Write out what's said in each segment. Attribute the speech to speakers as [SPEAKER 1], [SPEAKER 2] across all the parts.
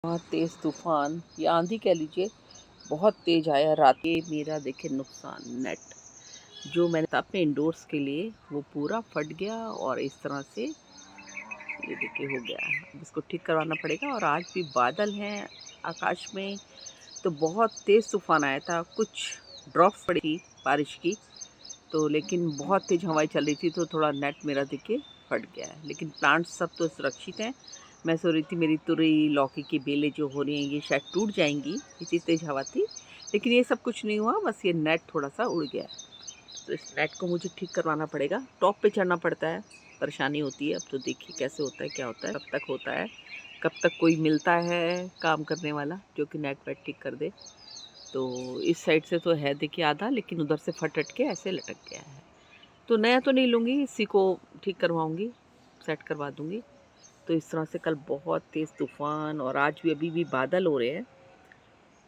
[SPEAKER 1] बहुत तेज़ तूफ़ान या आंधी कह लीजिए, बहुत तेज़ आया रात के। मेरा देखिए नुकसान, नेट जो मैंने था अपने इंडोर्स के लिए वो पूरा फट गया और इस तरह से ये देखिए हो गया। अब इसको ठीक करवाना पड़ेगा। और आज भी बादल हैं आकाश में, तो बहुत तेज़ तूफ़ान आया था। कुछ ड्रॉप पड़ी थी बारिश की, तो लेकिन बहुत तेज़ हवाएं चल रही थी, तो थोड़ा नेट मेरा देखिए फट गया है। लेकिन प्लांट्स सब तो सुरक्षित हैं। मैं सोच रही थी मेरी तुरई लौकी की बेलें जो हो रही हैं ये शायद टूट जाएंगी, इतनी तेज़ हवा थी, लेकिन ये सब कुछ नहीं हुआ। बस ये नेट थोड़ा सा उड़ गया। तो इस नेट को मुझे ठीक करवाना पड़ेगा। टॉप पे चढ़ना पड़ता है, परेशानी होती है। अब तो देखिए कैसे होता है, क्या होता है, कब तक होता है, कब तक कोई मिलता है काम करने वाला जो कि नेट वेट ठीक कर दे। तो इस साइड से तो है देखिए आधा, लेकिन उधर से फट के ऐसे लटक गया है। तो नया तो नहीं लूँगी, इसी को ठीक करवाऊँगी, सेट करवा दूँगी। तो इस तरह से कल बहुत तेज़ तूफ़ान और आज भी अभी भी बादल हो रहे हैं।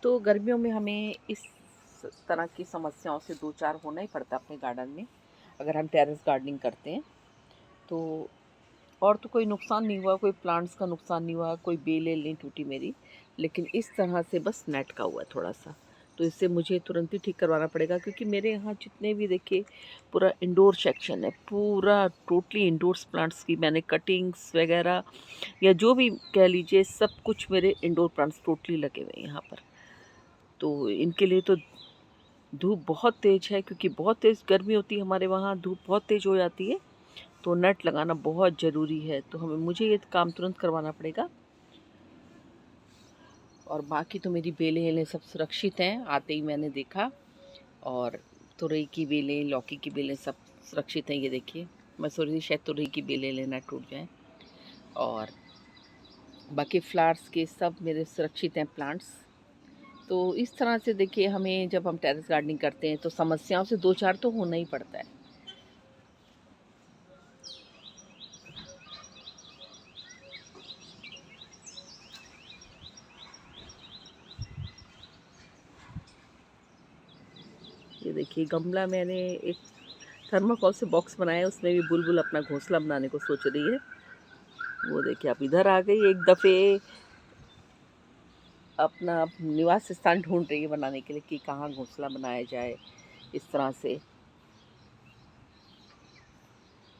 [SPEAKER 1] तो गर्मियों में हमें इस तरह की समस्याओं से दो चार होना ही पड़ता है अपने गार्डन में, अगर हम टेरेस गार्डनिंग करते हैं तो। और तो कोई नुकसान नहीं हुआ, कोई प्लांट्स का नुकसान नहीं हुआ, कोई बेलें नहीं टूटी मेरी, लेकिन इस तरह से बस नेट का हुआ थोड़ा सा। तो इससे मुझे तुरंत ही ठीक करवाना पड़ेगा, क्योंकि मेरे यहाँ जितने भी देखिए पूरा इंडोर सेक्शन है, पूरा टोटली इंडोर्स प्लांट्स की मैंने कटिंग्स वगैरह या जो भी कह लीजिए, सब कुछ मेरे इंडोर प्लांट्स टोटली लगे हुए हैं यहाँ पर। तो इनके लिए तो धूप बहुत तेज़ है, क्योंकि बहुत तेज़ गर्मी होती है हमारे वहाँ, धूप बहुत तेज़ हो जाती है। तो नेट लगाना बहुत ज़रूरी है। तो मुझे ये काम तुरंत करवाना पड़ेगा। और बाकी तो मेरी बेलें वेलें सब सुरक्षित हैं, आते ही मैंने देखा। और तुरई की बेलें, लौकी की बेलें सब सुरक्षित हैं। ये देखिए, मैं सोच रही थी शायद तुरई की बेलें लेना टूट जाएँ। और बाकी फ्लावर्स के सब मेरे सुरक्षित हैं प्लांट्स। तो इस तरह से देखिए, हमें जब हम टेरेस गार्डनिंग करते हैं तो समस्याओं से दो चार तो होना ही पड़ता है। ये देखिए गमला मैंने एक थर्माकोल से बॉक्स बनाया है, उसमें भी बुलबुल अपना घोंसला बनाने को सोच रही है। वो देखिए आप इधर आ गई, एक दफ़े अपना निवास स्थान ढूंढ रही है बनाने के लिए कि कहाँ घोंसला बनाया जाए इस तरह से।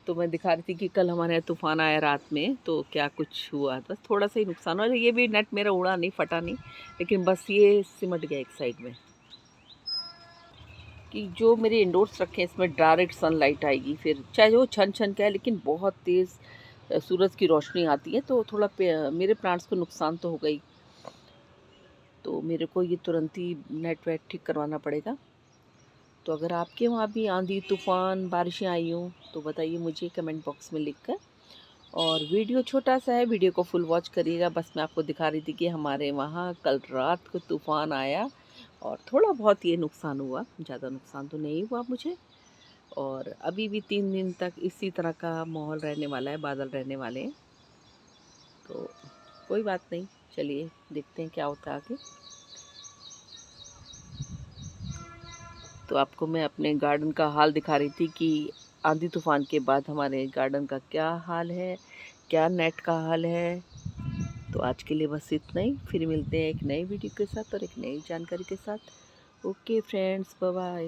[SPEAKER 1] तो मैं दिखा रही थी कि कल हमारे यहाँ तूफ़ान आया रात में, तो क्या कुछ हुआ, बस थोड़ा सा ही नुकसान हुआ। ये भी नेट मेरा उड़ा नहीं, फटा नहीं, लेकिन बस ये सिमट गया एक साइड में। कि जो मेरे इंडोर्स रखे हैं इसमें डायरेक्ट सनलाइट आएगी, फिर चाहे वो छन छन का है, लेकिन बहुत तेज़ सूरज की रोशनी आती है, तो थोड़ा मेरे प्लांट्स को नुकसान तो होगा ही। तो मेरे को ये तुरंत ही नेट वेट ठीक करवाना पड़ेगा। तो अगर आपके वहाँ भी आंधी तूफ़ान बारिशें आई हों तो बताइए मुझे कमेंट बॉक्स में लिखकर। और वीडियो छोटा सा है, वीडियो को फुल वॉच करिएगा। बस मैं आपको दिखा रही थी कि हमारे वहाँ कल रात को तूफ़ान आया और थोड़ा बहुत ये नुकसान हुआ, ज़्यादा नुकसान तो नहीं हुआ मुझे। और अभी भी 3 दिन तक इसी तरह का माहौल रहने वाला है, बादल रहने वाले हैं। तो कोई बात नहीं, चलिए देखते हैं क्या होता है आगे। तो आपको मैं अपने गार्डन का हाल दिखा रही थी कि आंधी तूफ़ान के बाद हमारे गार्डन का क्या हाल है, क्या नेट का हाल है। तो आज के लिए बस इतना ही, फिर मिलते हैं एक नई वीडियो के साथ और एक नई जानकारी के साथ। Okay friends, bye bye.